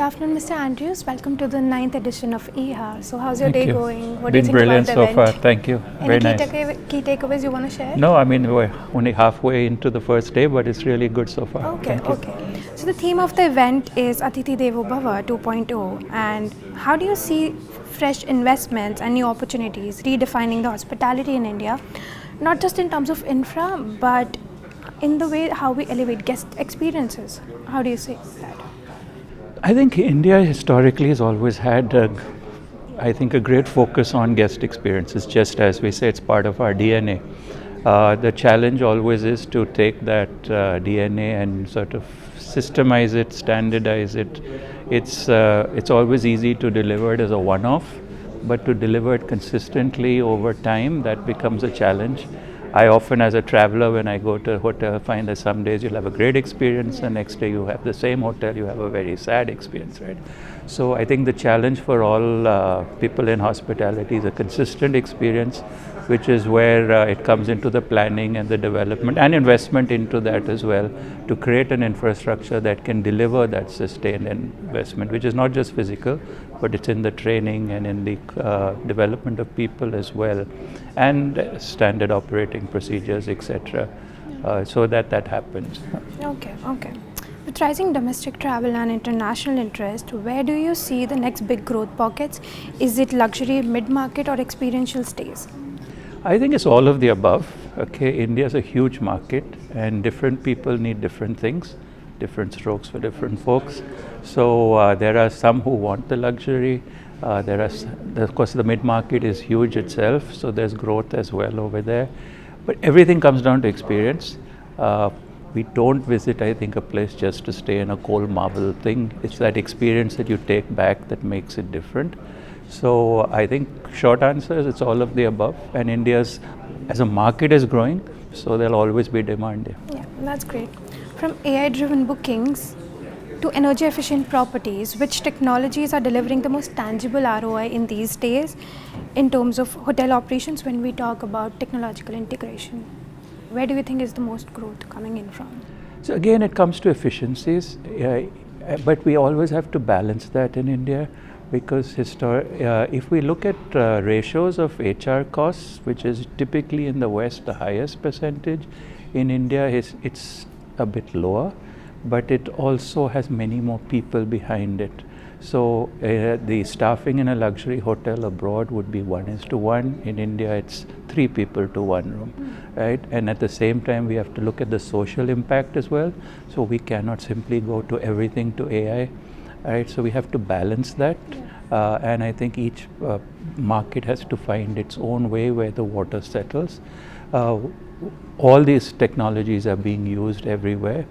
afternoon, Mr. Andrews. Welcome to the 9th edition of IHA. So, how's your Thank day you. going? What Been do you think brilliant about the so event? far. Thank you. Any Very nice. key takeaways you want to share? No, I mean we're only halfway into the first day, but it's really good so far. Okay, Thank you. okay. So, the theme of the event is Atithi Devo Bhava 2.0. And how do you see fresh investments and new opportunities redefining the hospitality in India, not just in terms of infra, but in the way how we elevate guest experiences? How do you see that? I think India historically has always had, a great focus on guest experiences. Just as we say, it's part of our DNA. The challenge always is to take that DNA and sort of systemize it, standardize it. It's always easy to deliver it as a one-off, but to deliver it consistently over time, that becomes a challenge. I often, as a traveler, when I go to a hotel, find that some days you'll have a great experience, and next day you have the same hotel, you have a very sad experience, right? So I think the challenge for all people in hospitality is a consistent experience, which is where it comes into the planning and the development and investment into that as well, to create an infrastructure that can deliver that sustained investment, which is not just physical, but it's in the training and in the development of people as well, and standard operating procedures, etc., so that happens. Okay. With rising domestic travel and international interest, where do you see the next big growth pockets? Is it luxury, mid-market, or experiential stays? I think it's all of the above. Okay, India is a huge market, and different people need different things, different strokes for different folks. So there are some who want the luxury. Of course, the mid-market is huge itself, so there's growth as well over there. But everything comes down to experience. We don't visit, I think, a place just to stay in a cold marble thing. It's that experience that you take back that makes it different. So I think short answer is it's all of the above, and India's as a market is growing, so there'll always be demand there. Yeah, that's great. From AI-driven bookings to energy-efficient properties, which technologies are delivering the most tangible ROI in these days in terms of hotel operations when we talk about technological integration? Where do you think is the most growth coming in from? So again, it comes to efficiencies, but we always have to balance that in India, because if we look at ratios of HR costs, which is typically in the West the highest percentage, in India it's a bit lower, but it also has many more people behind it. So the staffing in a luxury hotel abroad would be 1:1. In India, it's 3 people to 1 room, right? And at the same time, we have to look at the social impact as well. So we cannot simply go to everything to AI, right? So we have to balance that. And I think each market has to find its own way where the water settles. All these technologies are being used everywhere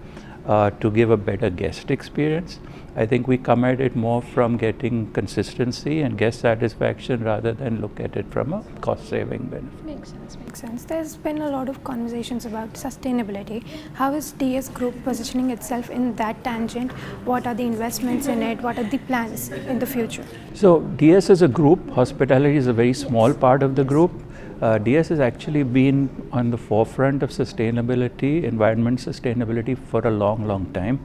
to give a better guest experience. I think we come at it more from getting consistency and guest satisfaction rather than look at it from a cost-saving benefit. Makes sense. There's been a lot of conversations about sustainability. How is DS Group positioning itself in that tangent? What are the investments in it? What are the plans in the future? So DS as a group, hospitality is a very small part of the group. DS has actually been on the forefront of sustainability, environment sustainability, for a long time.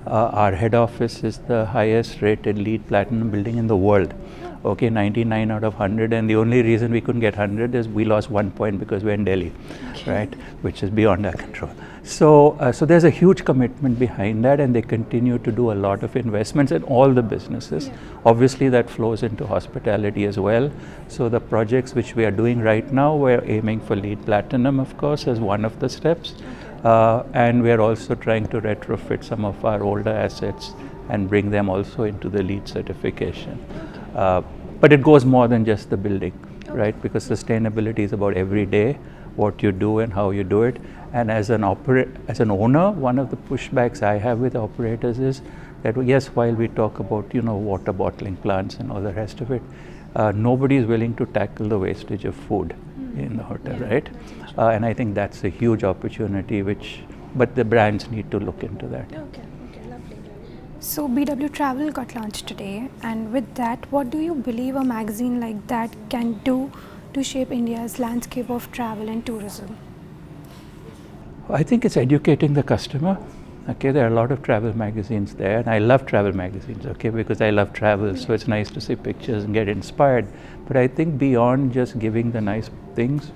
Our head office is the highest rated LEED Platinum building in the world. Okay, 99 out of 100, and the only reason we couldn't get 100 is we lost 1 point because we're in Delhi, right, which is beyond our control. So there's a huge commitment behind that, and they continue to do a lot of investments in all the businesses. Obviously, that flows into hospitality as well. So the projects which we are doing right now, we're aiming for LEED Platinum, of course, as one of the steps. And we're also trying to retrofit some of our older assets and bring them also into the LEED certification. But it goes more than just the building, right? Because sustainability is about every day, what you do and how you do it. And as an owner, one of the pushbacks I have with operators is that, yes, while we talk about, water bottling plants and all the rest of it, nobody is willing to tackle the wastage of food in the hotel, right? And I think that's a huge opportunity, but the brands need to look into that. Okay, lovely. So BW Travel got launched today, and with that, what do you believe a magazine like that can do to shape India's landscape of travel and tourism? I think it's educating the customer. Okay, there are a lot of travel magazines there, and I love travel magazines, okay, because I love travel, so it's nice to see pictures and get inspired. But I think beyond just giving the nice things,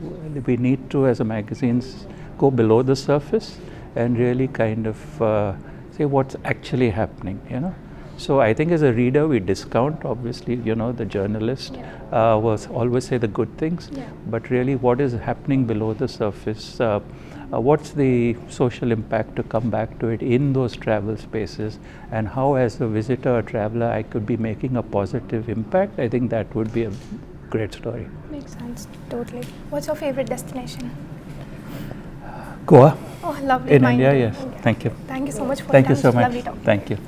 we need to, as a magazines, go below the surface and really kind of say what's actually happening, you know. So I think as a reader, we discount, obviously, you know, the journalist will always say the good things, but really what is happening below the surface, what's the social impact to come back to it in those travel spaces, and how as a visitor or traveler I could be making a positive impact. I think that would be a great story. Makes sense, totally. What's your favorite destination? Goa. Oh, lovely. In Mine India, too. yes. Thank you. Thank you so much for Thank you your time. so It's much. lovely talking. Thank you.